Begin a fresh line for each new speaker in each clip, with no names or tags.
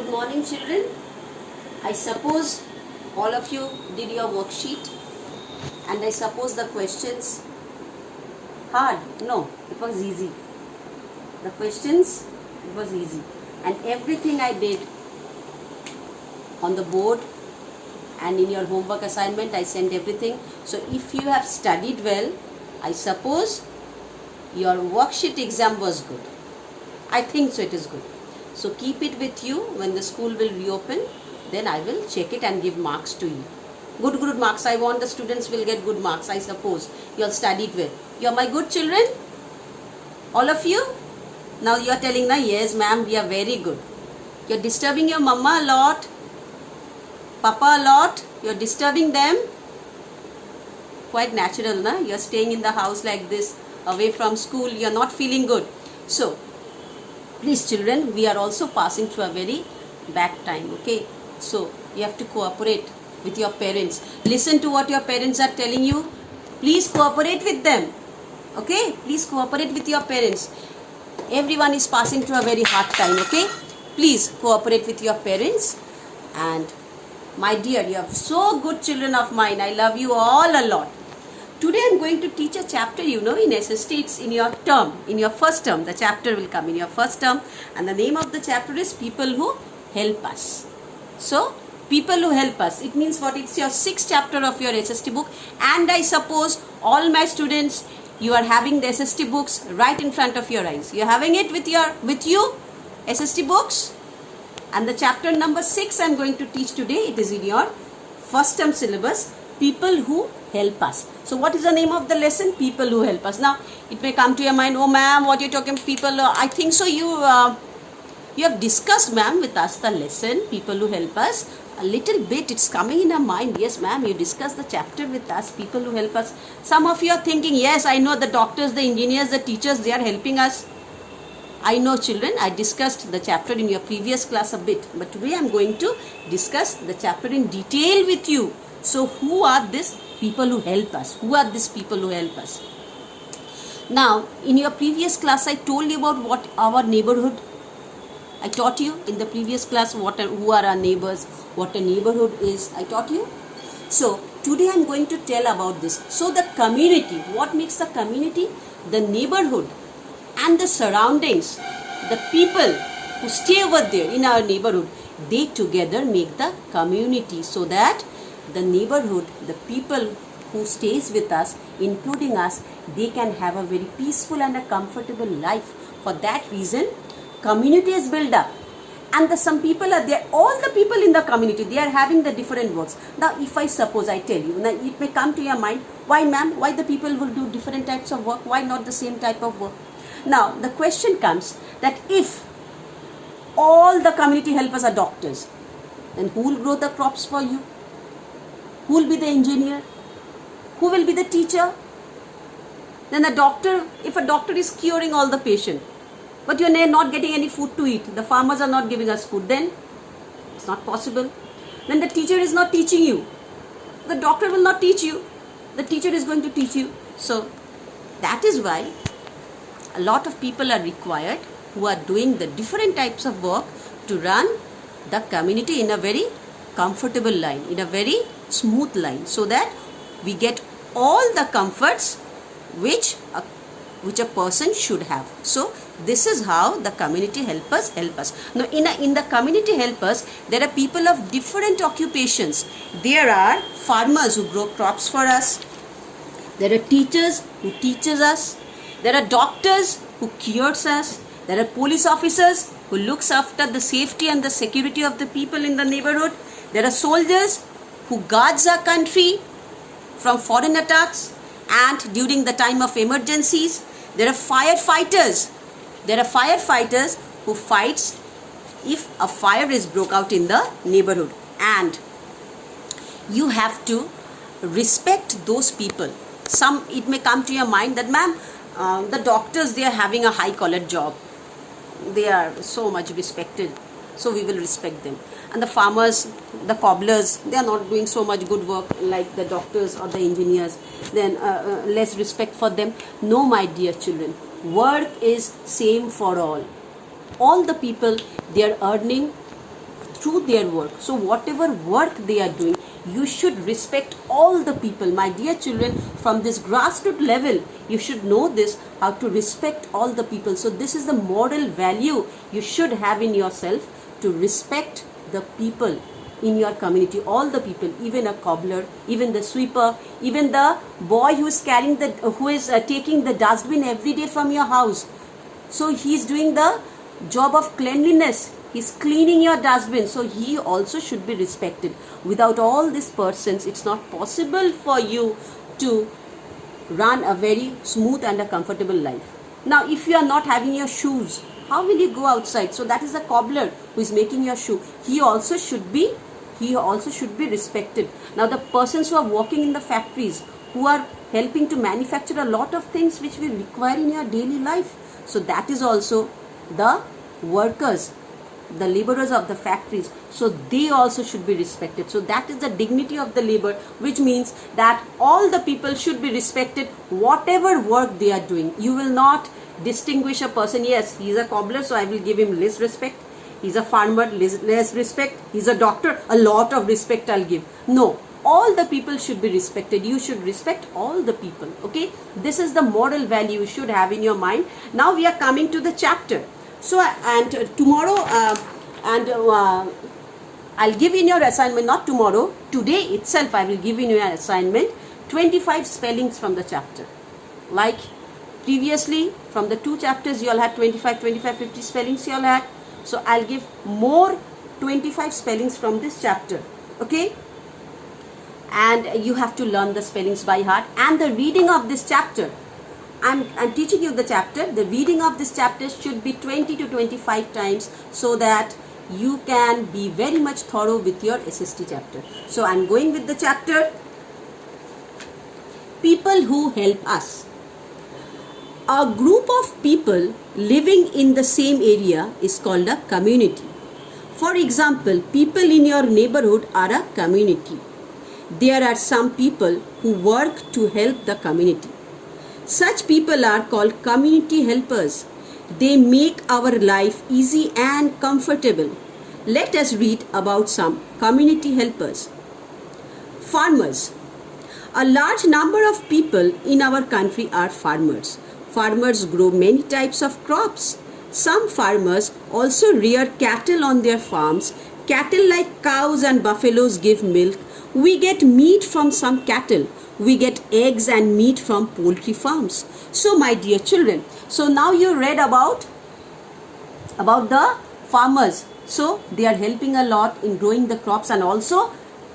Good morning, children. I suppose all of you did your worksheet, and I suppose the questions hard. No, it was easy. The questions, it was easy. And everything I did on the board and in your homework assignment, I sent everything. So if you have studied well, I suppose your worksheet exam was good. I think so, it is good. So keep it with you. When the school will reopen, then I will check it and give marks to you. Good marks. I want the students will get good marks, I suppose. You all studied well. You are my good children? All of you? Now you are telling, yes ma'am, we are very good. You are disturbing your mama a lot, papa a lot. You are disturbing them. Quite natural, na? You are staying in the house like this, away from school. You are not feeling good. So, please children, we are also passing through a very bad time, okay? So, you have to cooperate with your parents. Listen to what your parents are telling you. Please cooperate with them, okay? Please cooperate with your parents. Everyone is passing through a very hard time, okay? Please cooperate with your parents. And my dear, you are so good children of mine. I love you all a lot. Today I am going to teach a chapter, in SST, it's in your term, in your first term. The chapter will come in your first term, and the name of the chapter is People Who Help Us. So, People Who Help Us, it means what? It's your sixth chapter of your SST book, and I suppose all my students, you are having the SST books right in front of your eyes. You are having it with you, SST books, and the chapter number 6 I am going to teach today. It is in your first term syllabus, People Who Help Us. So what is the name of the lesson? People Who Help Us. Now it may come to your mind, oh ma'am, what you're talking people, I think so you have discussed ma'am with us the lesson People Who Help Us. A little bit it's coming in our mind. Yes ma'am, you discussed the chapter with us, People Who Help Us. Some of you are thinking, yes, I know the doctors, the engineers, the teachers, they are helping us. I know children, I discussed the chapter in your previous class a bit, but today I am going to discuss the chapter in detail with you. So who are these people who help us? Who are these people who help us? Now, in your previous class, I told you about what our neighborhood. I taught you in the previous class who are our neighbors, what a neighborhood is. I taught you. So, today I am going to tell about this. So, the community, what makes the community? The neighborhood and the surroundings, the people who stay over there in our neighborhood, they together make the community, so that the neighborhood, the people who stays with us, including us, they can have a very peaceful and a comfortable life. For that reason, community is built up. And some people are there, all the people in the community, they are having the different works. Now, if I suppose I tell you, now it may come to your mind, why ma'am, why the people will do different types of work, why not the same type of work? Now, the question comes that if all the community helpers are doctors, then who will grow the crops for you? Who will be the engineer? Who will be the teacher? Then the doctor, if a doctor is curing all the patient, but you are not getting any food to eat, the farmers are not giving us food, then it's not possible. Then the teacher is not teaching you. The doctor will not teach you. The teacher is going to teach you. So, that is why a lot of people are required who are doing the different types of work to run the community in a very comfortable line, in a very smooth line, so that we get all the comforts which a person should have. So this is how the community helpers help us. Now in the community helpers, there are people of different occupations. There are farmers who grow crops for us. There are teachers who teaches us. There are doctors who cures us. There are police officers who looks after the safety and the security of the people in the neighborhood. There are soldiers who guards our country from foreign attacks and during the time of emergencies. There are firefighters. There are firefighters who fights if a fire is broke out in the neighborhood. And you have to respect those people. It may come to your mind that ma'am, the doctors, they are having a high collared job. They are so much respected. So we will respect them. And the farmers, the cobblers, they are not doing so much good work like the doctors or the engineers. Then less respect for them. No, my dear children. Work is same for all. All the people, they are earning through their work. So whatever work they are doing, you should respect all the people. My dear children, from this grassroots level, you should know this, how to respect all the people. So this is the moral value you should have in yourself, to respect the people in your community, all the people, even a cobbler, even the sweeper, even the boy who is taking the dustbin every day from your house. So he is doing the job of cleanliness. He's cleaning your dustbin, so he also should be respected. Without all these persons, it's not possible for you to run a very smooth and a comfortable life. Now, if you are not having your shoes, how will you go outside? So that is the cobbler who is making your shoe. He also should be respected. Now, the persons who are working in the factories, who are helping to manufacture a lot of things which we require in your daily life, so that is also the workers, the laborers of the factories, so they also should be respected. So that is the dignity of the labor, which means that all the people should be respected whatever work they are doing. You will not distinguish a person, yes, he is a cobbler, so I will give him less respect. He's a farmer, less respect. He's a doctor, a lot of respect I'll give. No, all the people should be respected. You should respect all the people. Okay, this is the moral value you should have in your mind. Now we are coming to the chapter. So and tomorrow I'll give in your assignment, not tomorrow, today itself I will give in your assignment 25 spellings from the chapter. Like previously from the 2 chapters you all had 25, 50 spellings you all had. So I'll give more 25 spellings from this chapter. Okay, and you have to learn the spellings by heart, and the reading of this chapter, I'm teaching you the chapter. The reading of this chapter should be 20 to 25 times, so that you can be very much thorough with your SST chapter. So I'm going with the chapter, people who help us. A group of people living in the same area is called a community. For example, people in your neighborhood are a community. There are some people who work to help the community. Such people are called community helpers. They make our life easy and comfortable. Let us read about some community helpers. Farmers. A large number of people in our country are farmers. Farmers grow many types of crops. Some farmers also rear cattle on their farms. Cattle like cows and buffaloes give milk. We get meat from some cattle. We get eggs and meat from poultry farms. So my dear children, so now you read about the farmers. So they are helping a lot in growing the crops, and also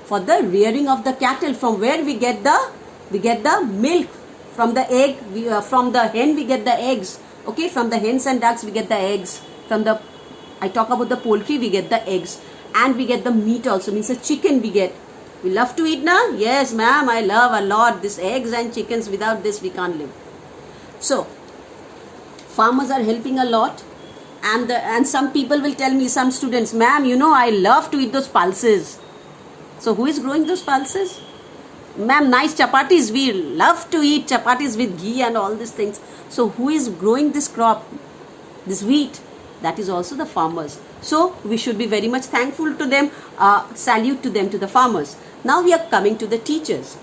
for the rearing of the cattle, from where we get the milk. From the egg, from the hen we get the eggs. Okay, from the hens and ducks we get the eggs. I talk about the poultry, we get the eggs, and we get the meat also, means the chicken we get. We love to eat now? Yes, ma'am, I love a lot this eggs and chickens. Without this we can't live. So farmers are helping a lot, and some people will tell me, some students, ma'am, you know I love to eat those pulses. So who is growing those pulses? Ma'am, nice chapatis, we love to eat chapatis with ghee and all these things. So who is growing this crop, this wheat? That is also the farmers. So we should be very much thankful to them, salute to them, to the farmers. Now we are coming to the teachers.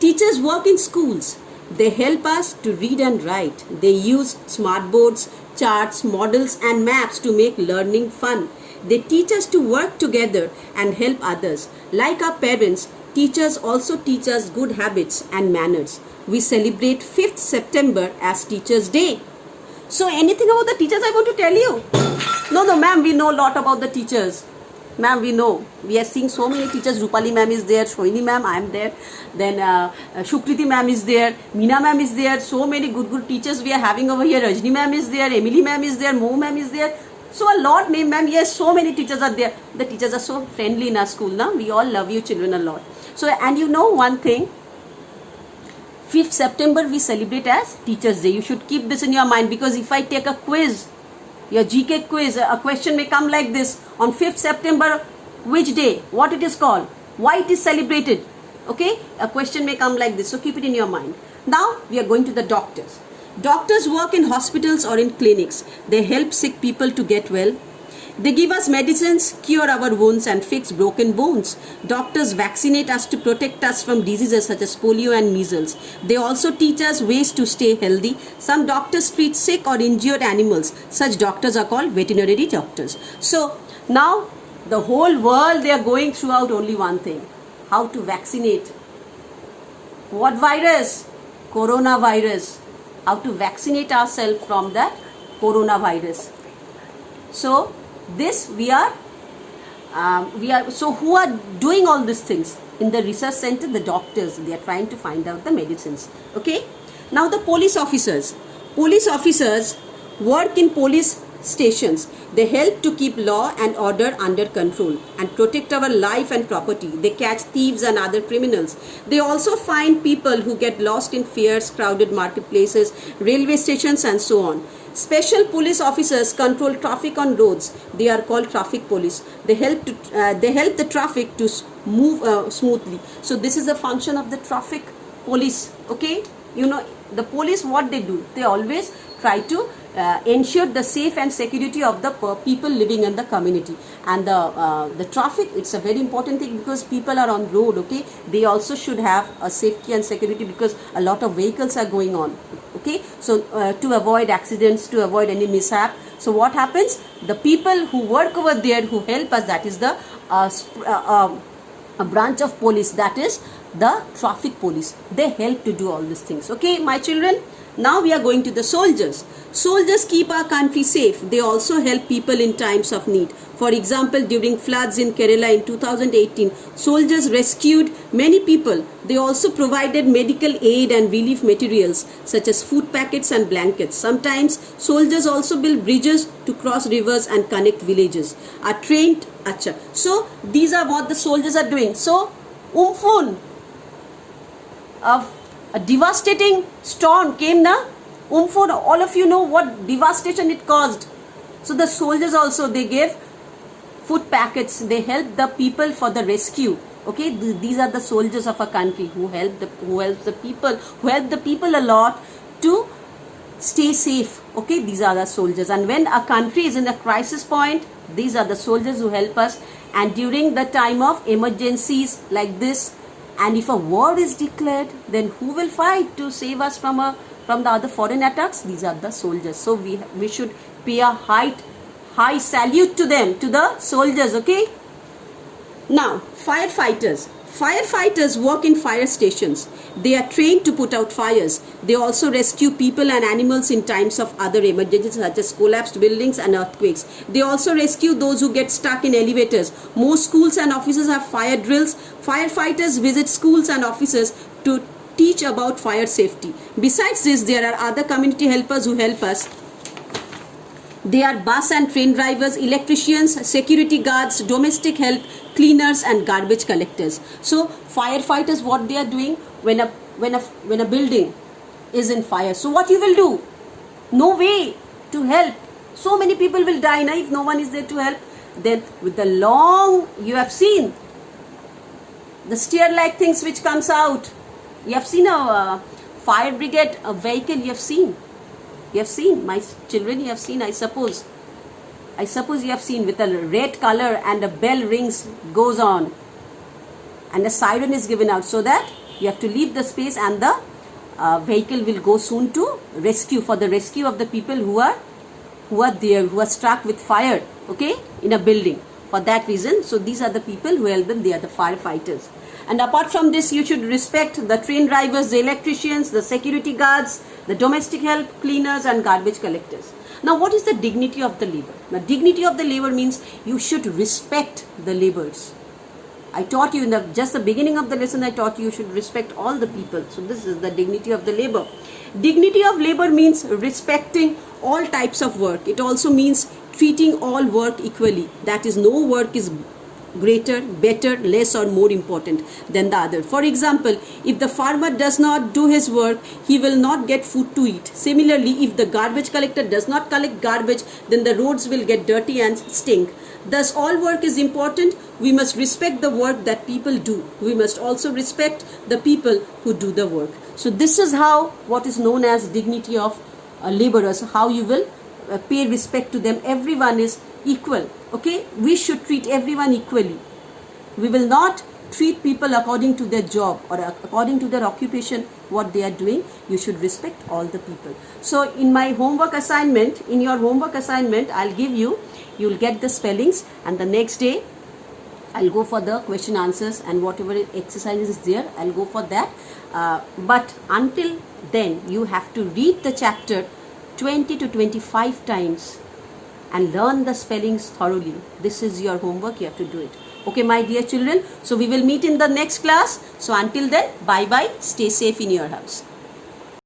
Teachers work in schools. They help us to read and write. They use smart boards, charts, models and maps to make learning fun. They teach us to work together and help others. Like our parents, teachers also teach us good habits and manners. We celebrate 5th September as Teachers' Day. So anything about the teachers I want to tell you? No, ma'am, we know a lot about the teachers. Ma'am, we know. We are seeing so many teachers. Rupali ma'am is there, Shoini ma'am, I am there. Then Shukriti ma'am is there, Meena ma'am is there. So many good teachers we are having over here. Rajni ma'am is there, Emily ma'am is there, Mo ma'am is there. So a lot name ma'am. Yes, so many teachers are there. The teachers are so friendly in our school now. We all love you children a lot. So, and you know one thing, 5th September we celebrate as Teachers' Day. You should keep this in your mind, because if I take a quiz, your GK quiz, a question may come like this: on 5th September, which day, what it is called, why it is celebrated. Okay, a question may come like this, so keep it in your mind. Now we are going to the doctors. Doctors work in hospitals or in clinics. They help sick people to get well. They give us medicines, cure our wounds and fix broken bones. Doctors vaccinate us to protect us from diseases such as polio and measles. They also teach us ways to stay healthy. Some doctors treat sick or injured animals. Such doctors are called veterinary doctors. So now the whole world, they are going throughout only one thing: how to vaccinate. What virus? Coronavirus. How to vaccinate ourselves from that coronavirus. So this we are so who are doing all these things in the research center? The doctors. They are trying to find out the medicines. Okay. Now the police officers work in police stations. They help to keep law and order under control and protect our life and property. They catch thieves and other criminals. They also find people who get lost in fairs, crowded marketplaces, railway stations and so on. Special police officers control traffic on roads. They are called traffic police. They help the traffic to move smoothly. So this is a function of the traffic police. Okay, you know the police, what they do, they always try to ensure the safe and security of the people living in the community. And the traffic, it's a very important thing because people are on road. Okay, they also should have a safety and security because a lot of vehicles are going on. Okay, so to avoid accidents, to avoid any mishap, so what happens, the people who work over there, who help us, that is the a branch of police, that is the traffic police. They help to do all these things. Okay, my children, now we are going to the soldiers. Soldiers keep our country safe. They also help people in times of need. For example, during floods in Kerala in 2018, soldiers rescued many people. They also provided medical aid and relief materials such as food packets and blankets. Sometimes soldiers also build bridges to cross rivers and connect villages. Are trained. Acha. So these are what the soldiers are doing. So Umphoon, a devastating storm came na. Umphoon, all of you know what devastation it caused. So the soldiers also, they gave food packets. They helped the people for the rescue. Okay, these are the soldiers of a country who help the people a lot to stay safe. Okay, these are the soldiers. And when a country is in a crisis point, these are the soldiers who help us. And during the time of emergencies like this, and if a war is declared, then who will fight to save us from the other foreign attacks? These are the soldiers. So we should pay a high salute to them, to the soldiers. Okay. Now firefighters. Firefighters work in fire stations. They are trained to put out fires. They also rescue people and animals in times of other emergencies such as collapsed buildings and earthquakes. They also rescue those who get stuck in elevators. Most schools and offices have fire drills. Firefighters visit schools and offices to teach about fire safety. Besides this, there are other community helpers who help us. They are bus and train drivers, electricians, security guards, domestic help, cleaners and garbage collectors. So firefighters, what they are doing when a building is in fire, so what you will do? No way to help. So many people will die now if no one is there to help. Then with the long, you have seen the stair like things which comes out. You have seen a fire brigade, a vehicle. You have seen, my children, you have seen, I suppose you have seen, with a red color and a bell rings, goes on and a siren is given out, so that you have to leave the space and the vehicle will go soon to rescue, for the rescue of the people who are struck with fire, okay, in a building. For that reason, so these are the people who help them. They are the firefighters. And apart from this, you should respect the train drivers, the electricians, the security guards, the domestic help, cleaners and garbage collectors. Now, what is the dignity of the labor? Now, dignity of the labor means you should respect the laborers. I taught you in just the beginning of the lesson, I taught you should respect all the people. So this is the dignity of the labor. Dignity of labor means respecting all types of work. It also means treating all work equally. That is, no work is greater, better, less or more important than the other. For example, if the farmer does not do his work, he will not get food to eat. Similarly, if the garbage collector does not collect garbage, then the roads will get dirty and stink. Thus, all work is important. We must respect the work that people do. We must also respect the people who do the work. So this is how, what is known as dignity of laborers, how you will pay respect to them. Everyone is equal. Okay, we should treat everyone equally. We will not treat people according to their job or according to their occupation, what they are doing. You should respect all the people. So in my homework assignment, in your homework assignment, I'll give you, you'll get the spellings, and the next day I'll go for the question answers, and whatever exercises is there, I'll go for that. But until then, you have to read the chapter 20 to 25 times and learn the spellings thoroughly. This is your homework, you have to do it. Okay, my dear children, so we will meet in the next class. So until then, bye bye, stay safe in your house.